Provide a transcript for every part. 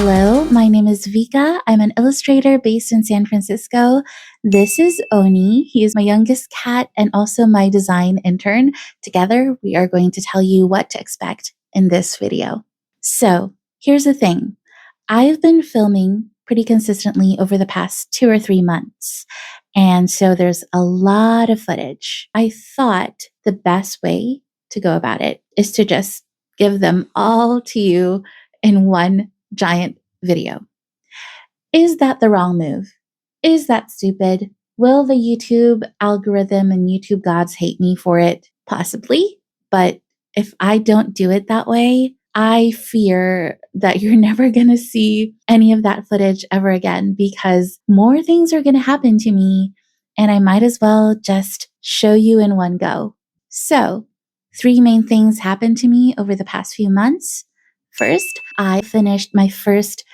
Hello, my name is Vika. I'm an illustrator based in San Francisco. This is Oni. He is my youngest cat and also my design intern. Together, we are going to tell you what to expect in this video. So, here's the thing. I've been filming pretty consistently over the past 2 or 3 months. And so there's a lot of footage. I thought the best way to go about it is to just give them all to you in one giant video. Is that the wrong move? Is that stupid? Will the YouTube algorithm and YouTube gods hate me for it? Possibly. But if I don't do it that way, I fear that you're never going to see any of that footage ever again because more things are going to happen to me and I might as well just show you in one go. So, 3 main things happened to me over the past few months. First, I finished my first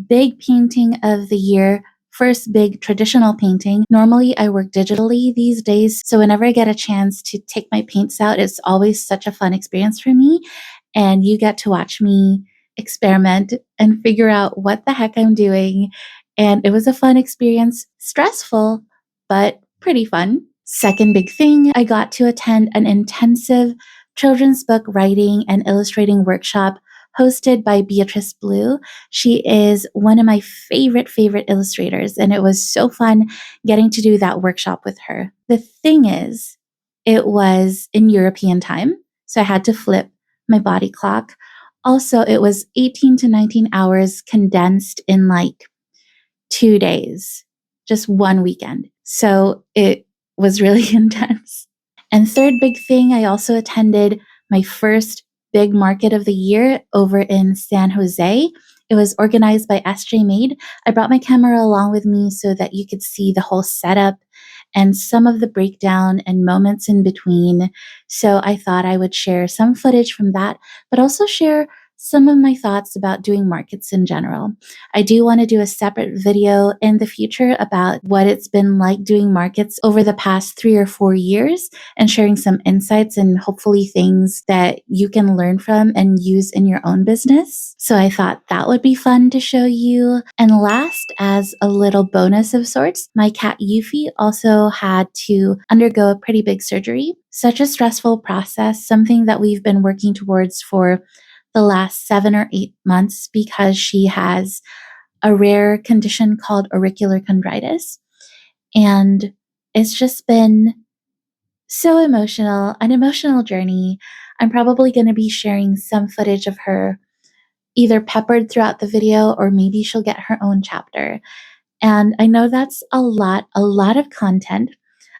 big painting of the year, first big traditional painting. Normally, I work digitally these days, so whenever I get a chance to take my paints out, it's always such a fun experience for me, and you get to watch me experiment and figure out what the heck I'm doing, and it was a fun experience, stressful, but pretty fun. Second big thing, I got to attend an intensive children's book writing and illustrating workshop hosted by Beatrice Blue. She is one of my favorite illustrators, and it was so fun getting to do that workshop with her. The thing is, it was in European time, so I had to flip my body clock. Also, it was 18 to 19 hours condensed in like 2 days, just one weekend. So it was really intense. And third big thing, I also attended my first big market of the year over in San Jose. It was organized by SJMade. I brought my camera along with me so that you could see the whole setup and some of the breakdown and moments in between. So I thought I would share some footage from that, but also share some of my thoughts about doing markets in general. I do want to do a separate video in the future about what it's been like doing markets over the past 3 or 4 years and sharing some insights and hopefully things that you can learn from and use in your own business. So I thought that would be fun to show you. And last, as a little bonus of sorts, my cat Yuffie also had to undergo a pretty big surgery. Such a stressful process, something that we've been working towards for the last 7 or 8 months because she has a rare condition called auricular chondritis. And it's just been so emotional, an emotional journey. I'm probably going to be sharing some footage of her either peppered throughout the video or maybe she'll get her own chapter. And I know that's a lot of content.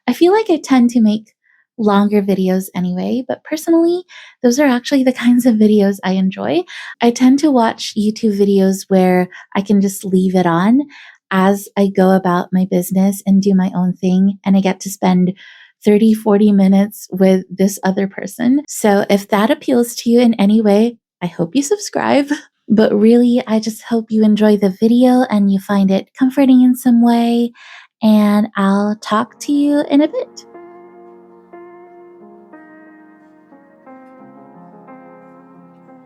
I feel like I tend to make longer videos anyway, but personally, those are actually the kinds of videos I enjoy. I tend to watch YouTube videos where I can just leave it on as I go about my business and do my own thing, and I get to spend 30, 40 minutes with this other person. So if that appeals to you in any way, I hope you subscribe. But really, I just hope you enjoy the video and you find it comforting in some way, and I'll talk to you in a bit.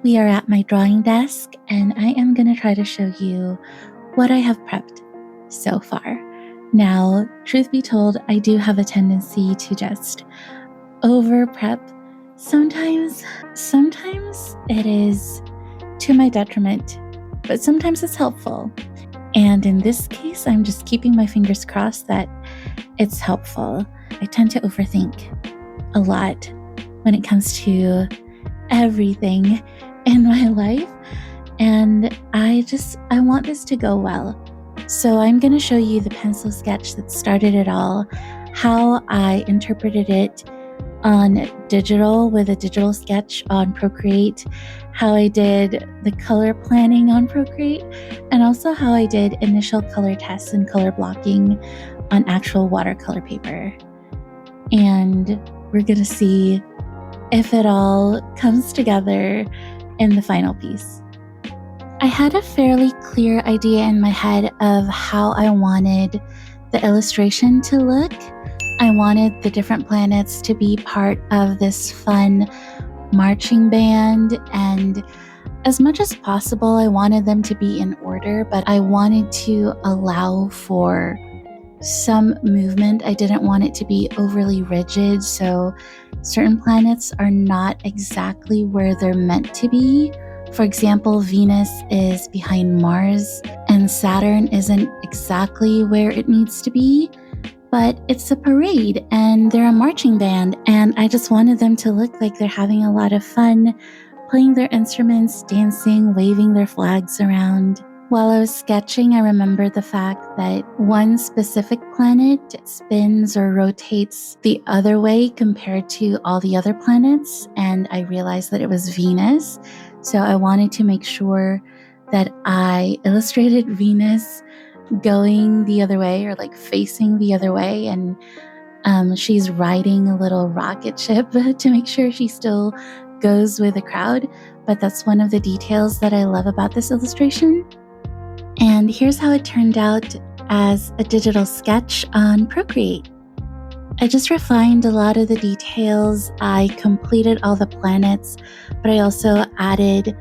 We are at my drawing desk, and I am going to try to show you what I have prepped so far. Now, truth be told, I do have a tendency to just over prep. Sometimes it is to my detriment, but sometimes it's helpful. And in this case, I'm just keeping my fingers crossed that it's helpful. I tend to overthink a lot when it comes to everything in my life, and I want this to go well. So I'm going to show you the pencil sketch that started it all, how I interpreted it on digital with a digital sketch on Procreate, how I did the color planning on Procreate, and also how I did initial color tests and color blocking on actual watercolor paper. And we're going to see if it all comes together in the final piece. I had a fairly clear idea in my head of how I wanted the illustration to look. I wanted the different planets to be part of this fun marching band, and As much as possible, I wanted them to be in order, but I wanted to allow for some movement. I didn't want it to be overly rigid, so certain planets are not exactly where they're meant to be. For example, Venus is behind Mars, and Saturn isn't exactly where it needs to be. But it's a parade and they're a marching band, and I just wanted them to look like they're having a lot of fun, playing their instruments, dancing, waving their flags around. While I was sketching, I remembered the fact that one specific planet spins or rotates the other way compared to all the other planets, and I realized that it was Venus. So I wanted to make sure that I illustrated Venus going the other way, or like facing the other way, and she's riding a little rocket ship to make sure she still goes with the crowd. But that's one of the details that I love about this illustration. And here's how it turned out as a digital sketch on Procreate. I just refined a lot of the details. I completed all the planets, but I also added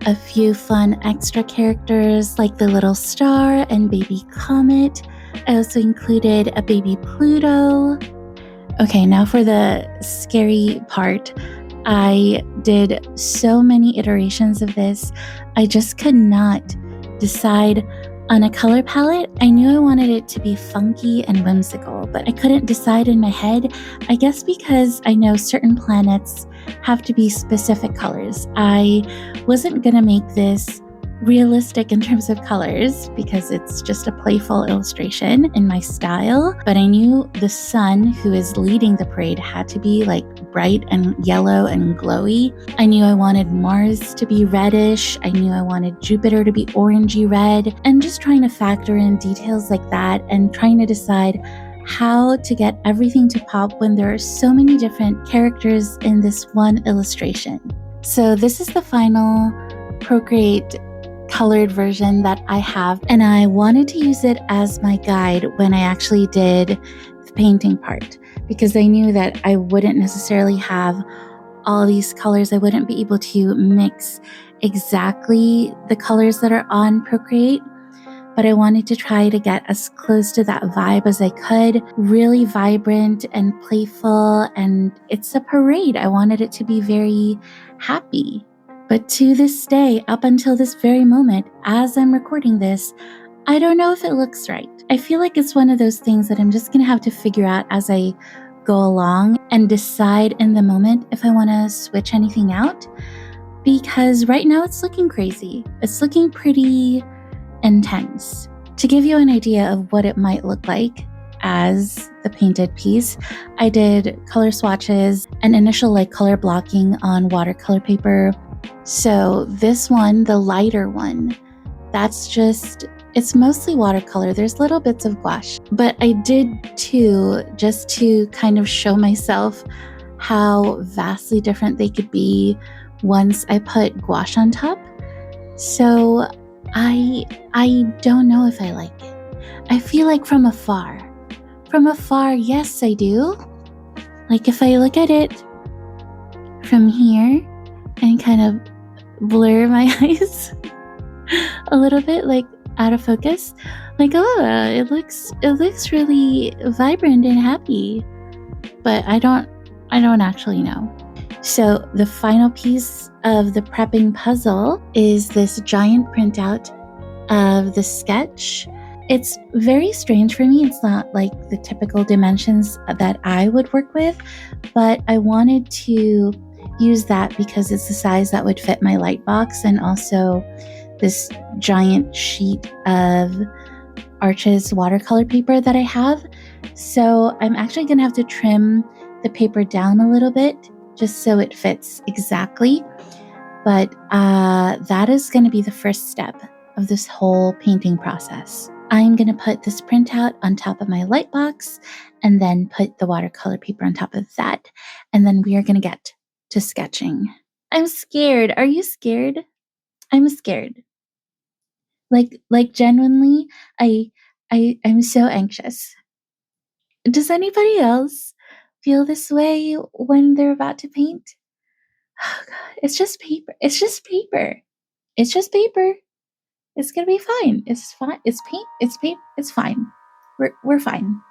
a few fun extra characters like the little star and baby comet. I also included a baby Pluto. Okay, now for the scary part. I did so many iterations of this. I just could not decide on a color palette. I knew I wanted it to be funky and whimsical, but I couldn't decide in my head. I guess because I know certain planets have to be specific colors. I wasn't gonna make this realistic in terms of colors because it's just a playful illustration in my style, but I knew the sun, who is leading the parade, had to be like bright and yellow and glowy. I knew I wanted Mars to be reddish. I knew I wanted Jupiter to be orangey red, and just trying to factor in details like that and trying to decide how to get everything to pop when there are so many different characters in this one illustration. So this is the final Procreate colored version that I have, and I wanted to use it as my guide when I actually did the painting part, because I knew that I wouldn't necessarily have all these colors. I wouldn't be able to mix exactly the colors that are on Procreate, but I wanted to try to get as close to that vibe as I could. Really vibrant and playful, and it's a parade. I wanted it to be very happy. But to this day, up until this very moment, as I'm recording this, I don't know if it looks right. I feel like it's one of those things that I'm just gonna have to figure out as I go along and decide in the moment if I wanna switch anything out. Because right now it's looking crazy. It's looking pretty intense. To give you an idea of what it might look like as the painted piece, I did color swatches and initial color blocking on watercolor paper. So this one, the lighter one, it's mostly watercolor. There's little bits of gouache, but I did two just to kind of show myself how vastly different they could be once I put gouache on top. So I don't know if I like it. I feel like from afar, yes, I do. Like if I look at it from here and kind of blur my eyes a little bit, like out of focus, like, oh, it looks really vibrant and happy, but I don't actually know. So the final piece of the prepping puzzle is this giant printout of the sketch. It's very strange for me. It's not like the typical dimensions that I would work with, but I wanted to use that because it's the size that would fit my light box, and also this giant sheet of Arches watercolor paper that I have. So I'm actually going to have to trim the paper down a little bit just so it fits exactly. But that is going to be the first step of this whole painting process. I'm going to put this printout on top of my light box and then put the watercolor paper on top of that. And then we are going to get to sketching. I'm scared. Are you scared? I'm scared. Like genuinely, I'm so anxious. Does anybody else feel this way when they're about to paint? Oh God, it's just paper. It's just paper. It's just paper. It's gonna be fine. It's fine. It's paint. It's paint. It's fine. We're fine.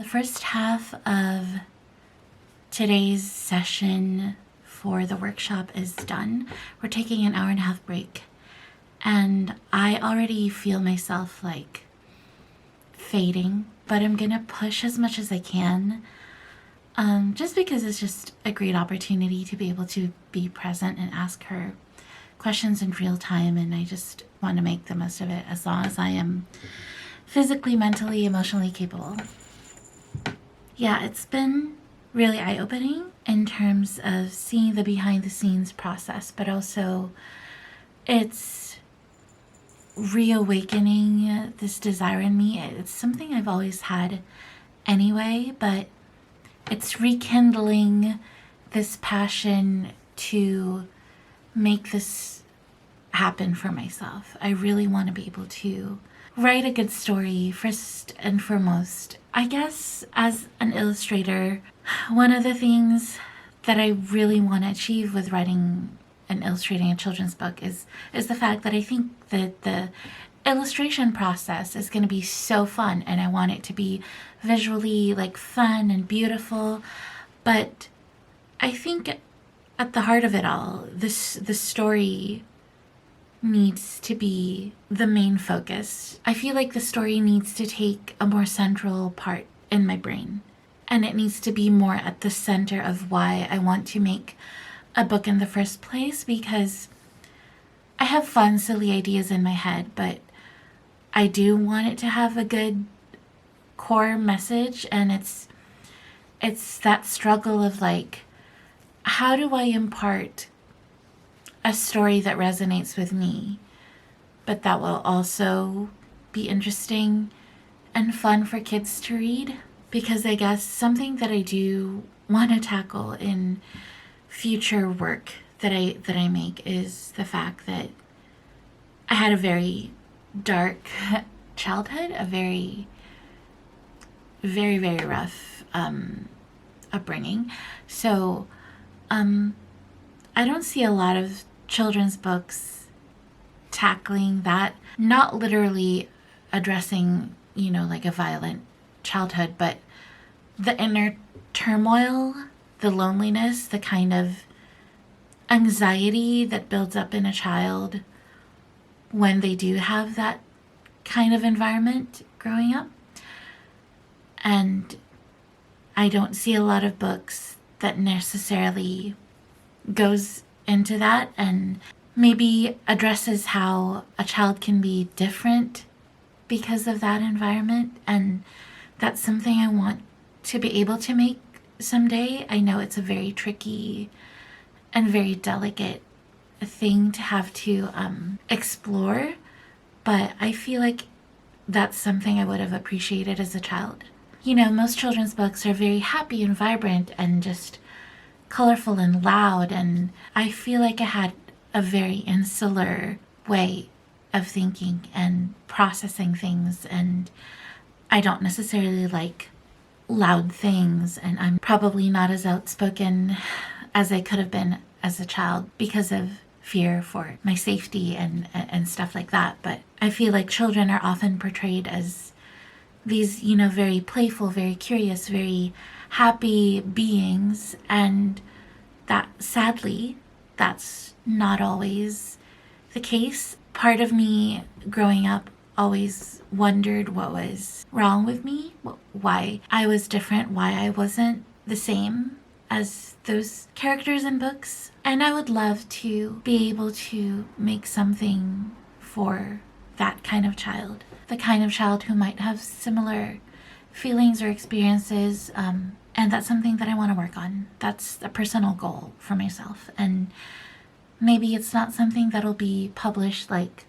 first half of today's session for the workshop is done. We're taking an 1.5 hour break, and I already feel myself like fading, but I'm gonna push as much as I can, just because it's just a great opportunity to be able to be present and ask her questions in real time, and I just want to make the most of it as long as I am physically, mentally, emotionally capable. Yeah, it's been really eye-opening in terms of seeing the behind-the-scenes process, but also it's reawakening this desire in me. It's something I've always had anyway, but it's rekindling this passion to make this happen for myself. I really want to be able to write a good story first and foremost. I guess as an illustrator, one of the things that I really want to achieve with writing in illustrating a children's book is the fact that I think that the illustration process is going to be so fun, and I want it to be visually like fun and beautiful. But I think at the heart of it all, the story needs to be the main focus. I feel like the story needs to take a more central part in my brain, and it needs to be more at the center of why I want to make a book in the first place, because I have fun, silly ideas in my head, but I do want it to have a good core message, and it's that struggle of like, how do I impart a story that resonates with me, but that will also be interesting and fun for kids to read? Because I guess something that I do want to tackle in future work that I make is the fact that I had a very dark childhood, a very, very, very rough upbringing. So I don't see a lot of children's books tackling that, not literally addressing, like a violent childhood, but the inner turmoil, the loneliness, the kind of anxiety that builds up in a child when they do have that kind of environment growing up. And I don't see a lot of books that necessarily goes into that and maybe addresses how a child can be different because of that environment. And that's something I want to be able to make someday. I know it's a very tricky and very delicate thing to have to explore, but I feel like that's something I would have appreciated as a child. Most children's books are very happy and vibrant and just colorful and loud, and I feel like I had a very insular way of thinking and processing things, and I don't necessarily like loud things, and I'm probably not as outspoken as I could have been as a child because of fear for my safety and stuff like that. But I feel like children are often portrayed as these, very playful, very curious, very happy beings, and that sadly, that's not always the case. Part of me growing up always wondered what was wrong with me, why I was different, why I wasn't the same as those characters in books. And I would love to be able to make something for that kind of child, the kind of child who might have similar feelings or experiences. And that's something that I want to work on. That's a personal goal for myself. And maybe it's not something that'll be published like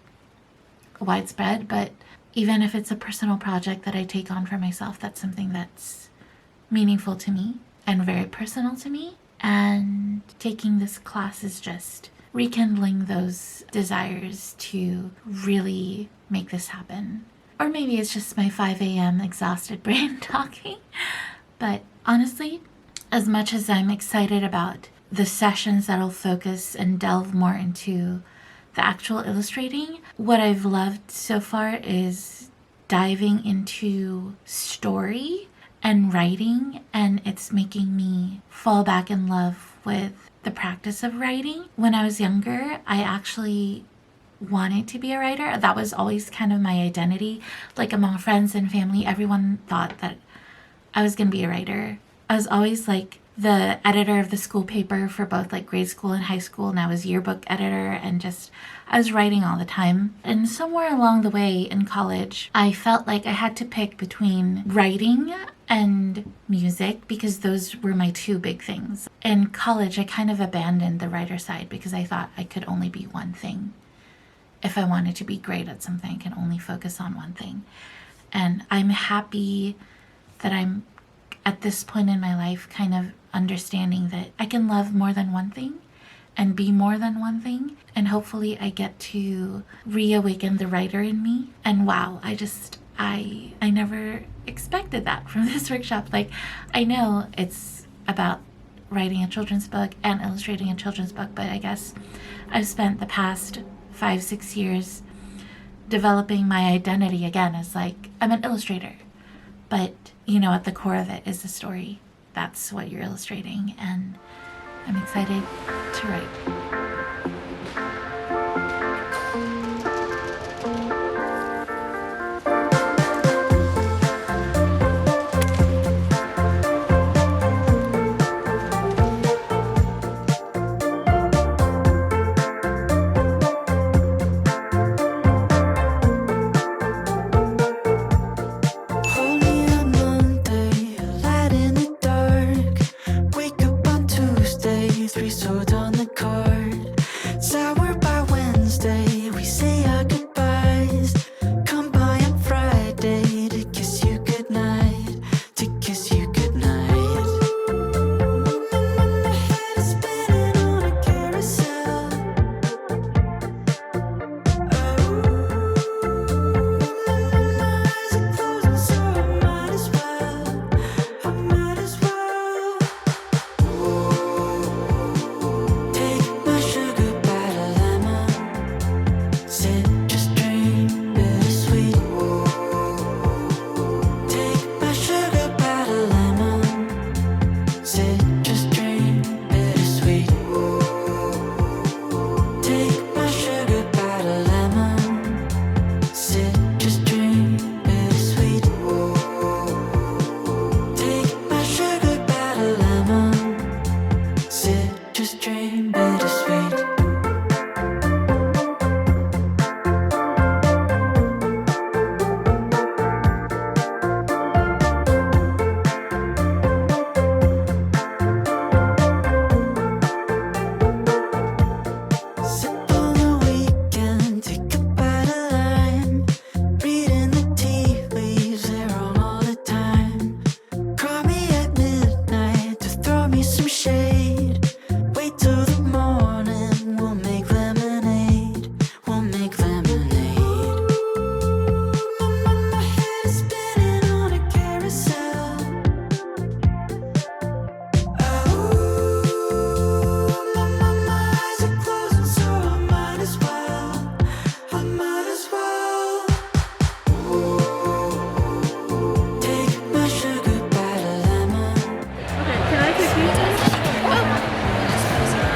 widespread, but even if it's a personal project that I take on for myself, that's something that's meaningful to me and very personal to me. And taking this class is just rekindling those desires to really make this happen. Or maybe it's just my 5 a.m. exhausted brain talking. But honestly, as much as I'm excited about the sessions that'll focus and delve more into the actual illustrating, what I've loved so far is diving into story and writing, and it's making me fall back in love with the practice of writing. When I was younger, I actually wanted to be a writer. That was always kind of my identity. Like among friends and family, everyone thought that I was going to be a writer. I was always like the editor of the school paper for both like grade school and high school, and I was yearbook editor, and just I was writing all the time. And somewhere along the way in college, I felt like I had to pick between writing and music because those were my two big things. In college, I kind of abandoned the writer side because I thought I could only be one thing. If I wanted to be great at something, I can only focus on one thing. And I'm happy that I'm at this point in my life kind of understanding that I can love more than one thing and be more than one thing. And hopefully I get to reawaken the writer in me. And wow, I never expected that from this workshop. Like, I know it's about writing a children's book and illustrating a children's book, but I guess I've spent the past 5-6 years developing my identity again as like, I'm an illustrator. But, at the core of it is the story. That's what you're illustrating, and I'm excited to write.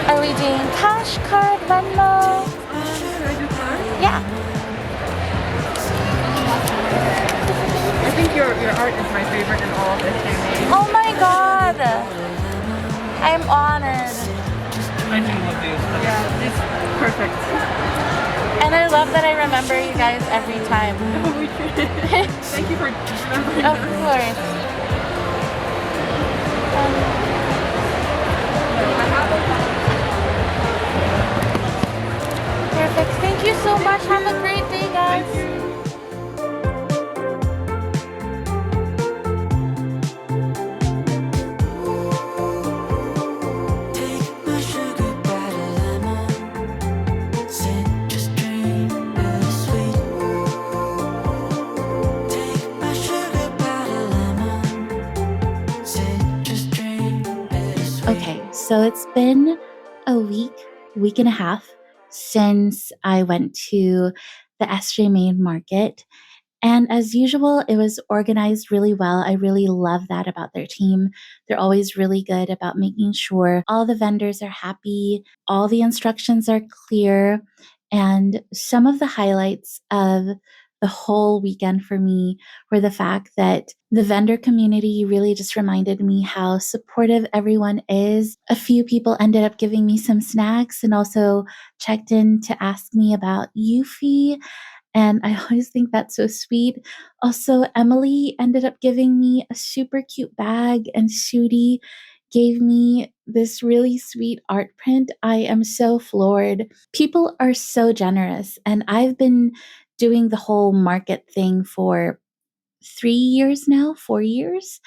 Are we doing cash, card, Venmo? Yeah. I think your art is my favorite in all of SJMade. Oh my god! I'm honored. I do love these. Yeah, it's perfect. And I love that I remember you guys every time. Oh, we did. Thank you for remembering Of us. course. Perfect. Thank you so much. Have a great day, guys. Thank you. Okay, so it's been a week and a half since I went to the SJMade market. And as usual, it was organized really well. I really love that about their team. They're always really good about making sure all the vendors are happy, all the instructions are clear. And some of the highlights of the whole weekend for me were the fact that the vendor community really just reminded me how supportive everyone is. A few people ended up giving me some snacks and also checked in to ask me about Yuffie. And I always think that's so sweet. Also, Emily ended up giving me a super cute bag, and Sudi gave me this really sweet art print. I am so floored. People are so generous, and I've been doing the whole market thing for 3 years now, 4 years,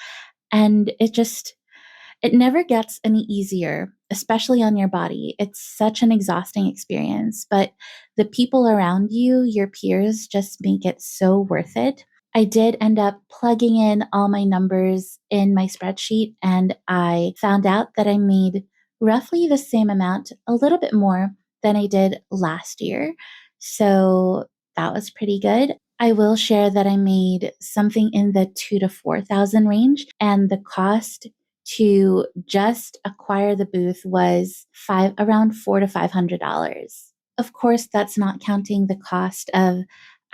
and it never gets any easier, especially on your body. It's such an exhausting experience, but the people around you, your peers, just make it so worth it. I did end up plugging in all my numbers in my spreadsheet, and I found out that I made roughly the same amount, a little bit more than I did last year. So that was pretty good. I will share that I made something in the 2 to 4,000 range, and the cost to just acquire the booth was around $400 to $500. Of course, that's not counting the cost of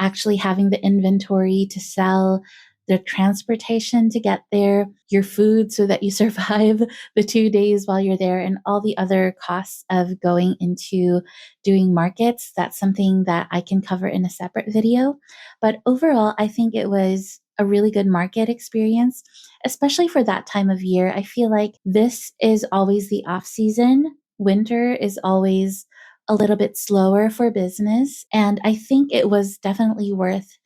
actually having the inventory to sell, the transportation to get there, your food so that you survive the 2 days while you're there, and all the other costs of going into doing markets. That's something that I can cover in a separate video. But overall, I think it was a really good market experience, especially for that time of year. I feel like this is always the off season. Winter is always a little bit slower for business. And I think it was definitely worth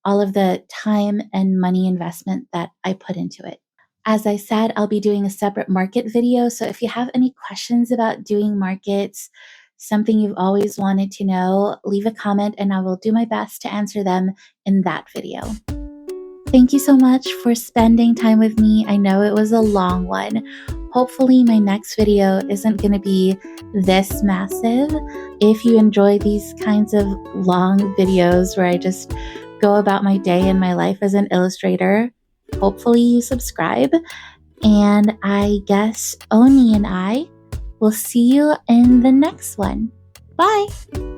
all of the time and money investment that I put into it. As I said, I'll be doing a separate market video. So if you have any questions about doing markets, something you've always wanted to know, leave a comment and I will do my best to answer them in that video. Thank you so much for spending time with me. I know it was a long one. Hopefully, my next video isn't going to be this massive. If you enjoy these kinds of long videos where I just go about my day and my life as an illustrator, hopefully you subscribe. And I guess Oni and I will see you in the next one. Bye!